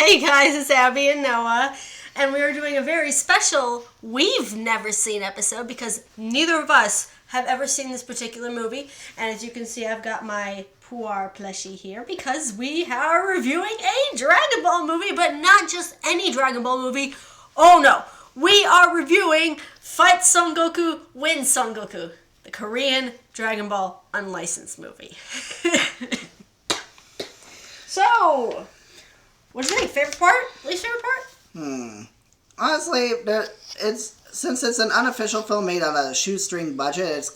Hey guys, it's Abby and Noah, and we are doing a very special We've Never Seen episode because neither of us have ever seen this particular movie. And as you can see, I've got my Puar plushie here because we are reviewing a Dragon Ball movie, but not just any Dragon Ball movie. Oh no, we are reviewing Fight Son Goku, Win Son Goku, the Korean Dragon Ball unlicensed movie. So, what do you think? Favorite part? Least favorite part? Honestly, since it's an unofficial film made on a shoestring budget, it's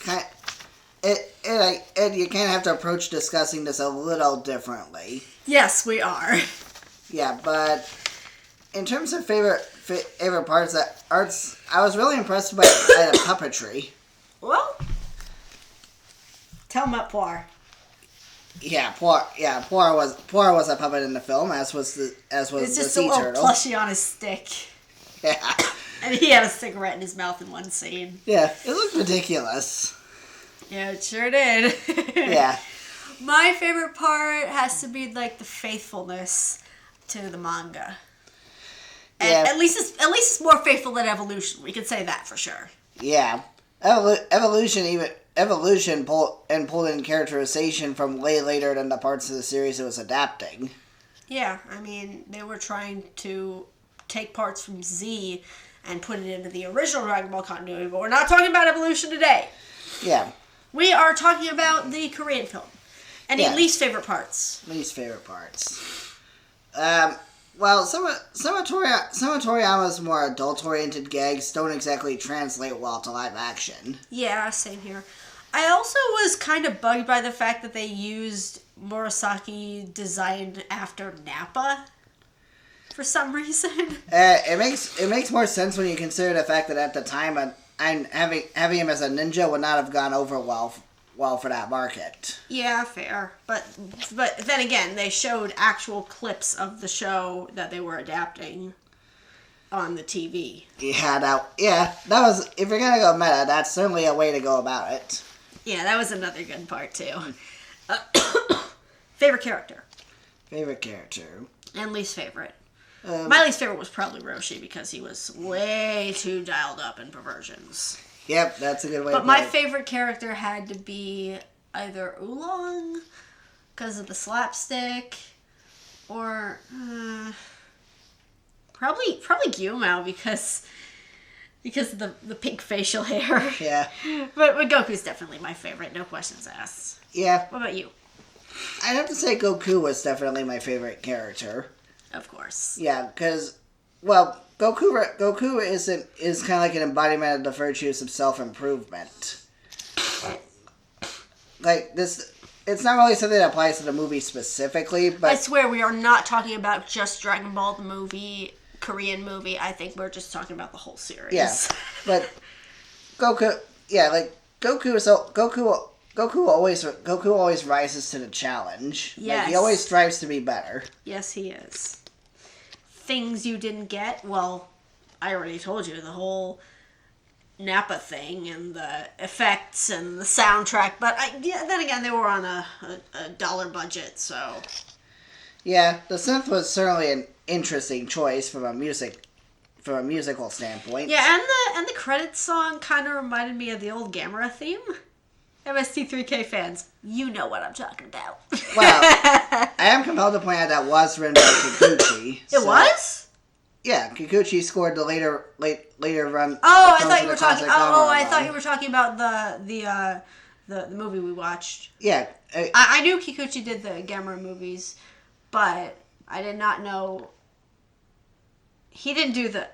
you kind of have to approach discussing this a little differently. Yes, we are. Yeah, but in terms of favorite parts, I was really impressed by the puppetry. Well, tell me about Puar. Yeah, Puar was a puppet in the film, as was the It's just sea a little turtle. plushie on his stick. Yeah. And he had a cigarette in his mouth in one scene. Yeah, it looked ridiculous. Yeah, it sure did. Yeah. My favorite part has to be like the faithfulness to the manga. And Yeah. at least it's more faithful than Evolution. We can say that for sure. Yeah. Evolution pulled in characterization from way later than the parts of the series it was adapting. Yeah, I mean, they were trying to take parts from Z and put it into the original Dragon Ball continuity, but we're not talking about Evolution today. Yeah. We are talking about the Korean film. Any least favorite parts? Least favorite parts. Well, some of Toriyama's more adult-oriented gags don't exactly translate well to live action. Yeah, same here. I also was kind of bugged by the fact that they used Murasaki designed after Nappa for some reason. It makes more sense when you consider the fact that at the time, having him as a ninja would not have gone over well for that market. Yeah, fair. But then again, they showed actual clips of the show that they were adapting on the TV. Yeah, that was, if you're gonna go meta, that's certainly a way to go about it. Yeah, that was another good part too. Favorite character? Favorite character? And least favorite? My least favorite was probably Roshi because he was way too dialed up in perversions. Yep, that's a good way to But put my it. favorite character had to be either Oolong because of the slapstick, or probably Gyumao because of the pink facial hair. Yeah. But Goku's definitely my favorite, no questions asked. Yeah. What about you? I'd have to say Goku was definitely my favorite character. Of course. Yeah, because, well, Goku is kind of like an embodiment of the virtues of self-improvement. Like, it's not really something that applies to the movie specifically, but... I swear we are not talking about just Dragon Ball, the movie, Korean movie. I think we're just talking about the whole series. Yeah, but Goku always rises to the challenge. Yes. Like, he always strives to be better. Yes, he is. Things you didn't get, well, I already told you, the whole Nappa thing and the effects and the soundtrack, but then again, they were on a dollar budget, so... Yeah, the synth was certainly an interesting choice from a musical standpoint. Yeah, and the credits song kind of reminded me of the old Gamera theme. MST3K fans, you know what I'm talking about. Well, I am compelled to point out that was written by Kikuchi. It was? Yeah, Kikuchi scored the later run. Oh, I thought you were talking. I thought you were talking about the movie we watched. Yeah, I knew Kikuchi did the Gamera movies, but I did not know he didn't do the.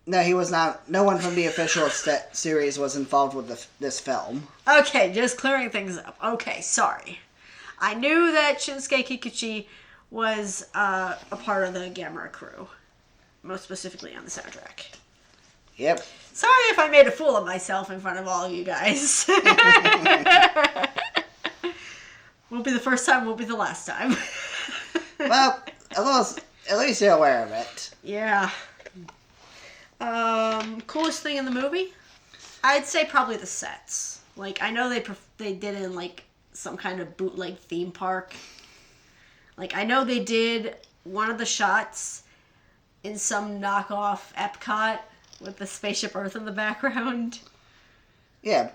No, he was not. No one from the official series was involved with this film. Okay, just clearing things up. Okay, sorry. I knew that Shinsuke Kikuchi was a part of the Gamera crew, most specifically on the soundtrack. Yep. Sorry if I made a fool of myself in front of all of you guys. Won't be the first time, won't be the last time. Well, at least you're aware of it. Yeah. Coolest thing in the movie? I'd say probably the sets. Like, I know they did it in, like, some kind of bootleg theme park. Like, I know they did one of the shots in some knockoff Epcot with the spaceship Earth in the background. Yeah.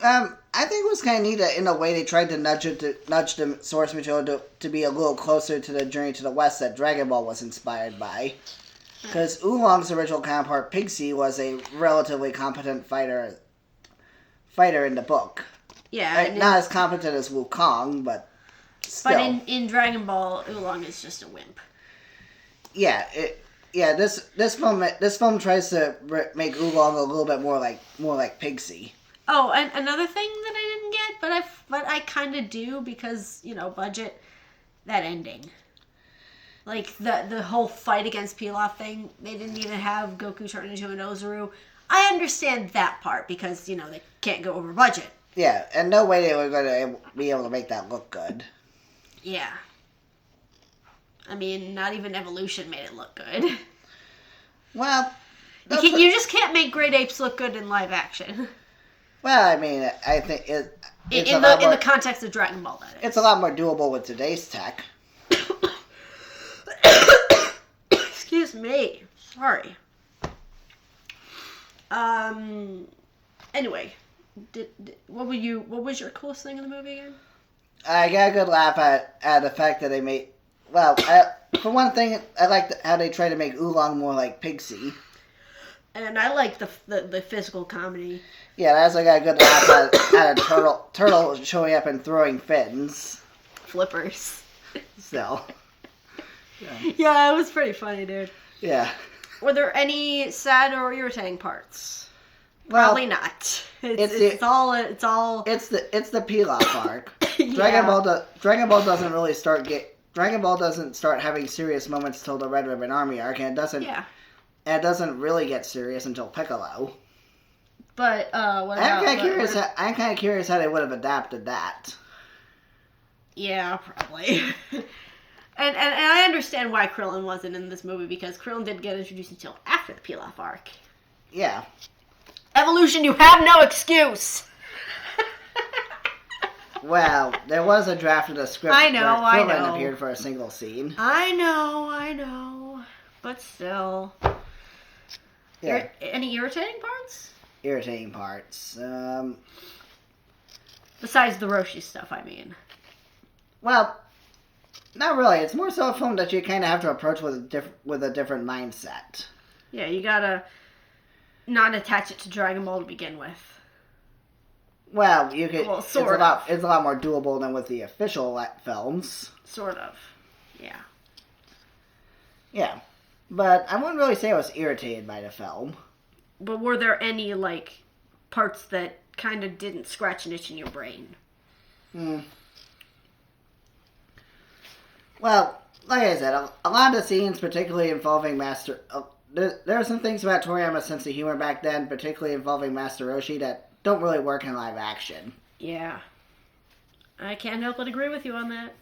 I think it was kind of neat that in a way they tried to nudge the source material to be a little closer to the Journey to the West that Dragon Ball was inspired by. Because Oolong's original counterpart, Pigsy, was a relatively competent fighter in the book. Yeah. Not as competent as Wukong, but still. But in Dragon Ball, Oolong is just a wimp. Yeah, this film tries to make Oolong a little bit more like Pigsy. Oh, and another thing that I didn't get, but I kind of do because, budget, that ending. Like, the whole fight against Pilaf thing, they didn't even have Goku turn into an Ozaru. I understand that part because, they can't go over budget. Yeah, and no way they were going to be able to make that look good. Yeah. I mean, not even Evolution made it look good. Well... You just can't make great apes look good in live action. Well, I mean, I think it's in the context of Dragon Ball, that is. It's a lot more doable with today's tech. Excuse me. Sorry. Anyway, what was your coolest thing in the movie again? I got a good laugh at the fact that they made. Well, for one thing, I liked how they tried to make Oolong more like Pigsy. And I like the physical comedy. Yeah, that's I got a good laugh at a turtle showing up and throwing fins. Flippers. So. Yeah, it was pretty funny, dude. Yeah. Were there any sad or irritating parts? Well, probably not. It's all. It's the Pilaf arc. Yeah. Dragon Ball doesn't really start Dragon Ball doesn't start having serious moments till the Red Ribbon Army arc, and it doesn't. Yeah. And it doesn't really get serious until Piccolo. But what I'm kind of curious how they would have adapted that. Yeah, probably. and I understand why Krillin wasn't in this movie because Krillin didn't get introduced until after the Pilaf arc. Yeah. Evolution, you have no excuse. Well, there was a draft of the script where Krillin appeared for a single scene. I know. But still. Yeah. Any irritating parts? Irritating parts. Besides the Roshi stuff, I mean. Well, not really. It's more so a film that you kind of have to approach with a different mindset. Yeah, you gotta not attach it to Dragon Ball to begin with. Well, you could. Well, it's a lot more doable than with the official films. Sort of. Yeah. Yeah. But I wouldn't really say I was irritated by the film. But were there any, parts that kind of didn't scratch an itch in your brain? Well, like I said, a lot of the scenes, particularly involving Master... there are some things about Toriyama's sense of humor back then, particularly involving Master Roshi, that don't really work in live action. Yeah. I can't help but agree with you on that.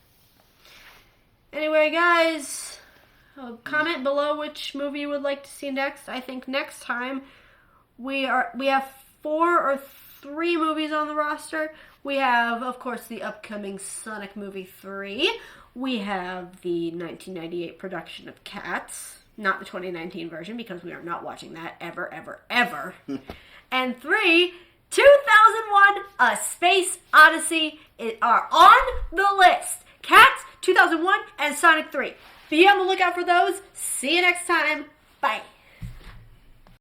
Anyway, guys... comment below which movie you would like to see next. I think next time we have 4 or 3 movies on the roster. We have, of course, the upcoming Sonic movie 3. We have the 1998 production of Cats, not the 2019 version because we are not watching that ever, ever, ever. And 3, 2001: A Space Odyssey are on the list. Cats, 2001, and Sonic 3. Be on the lookout for those. See you next time.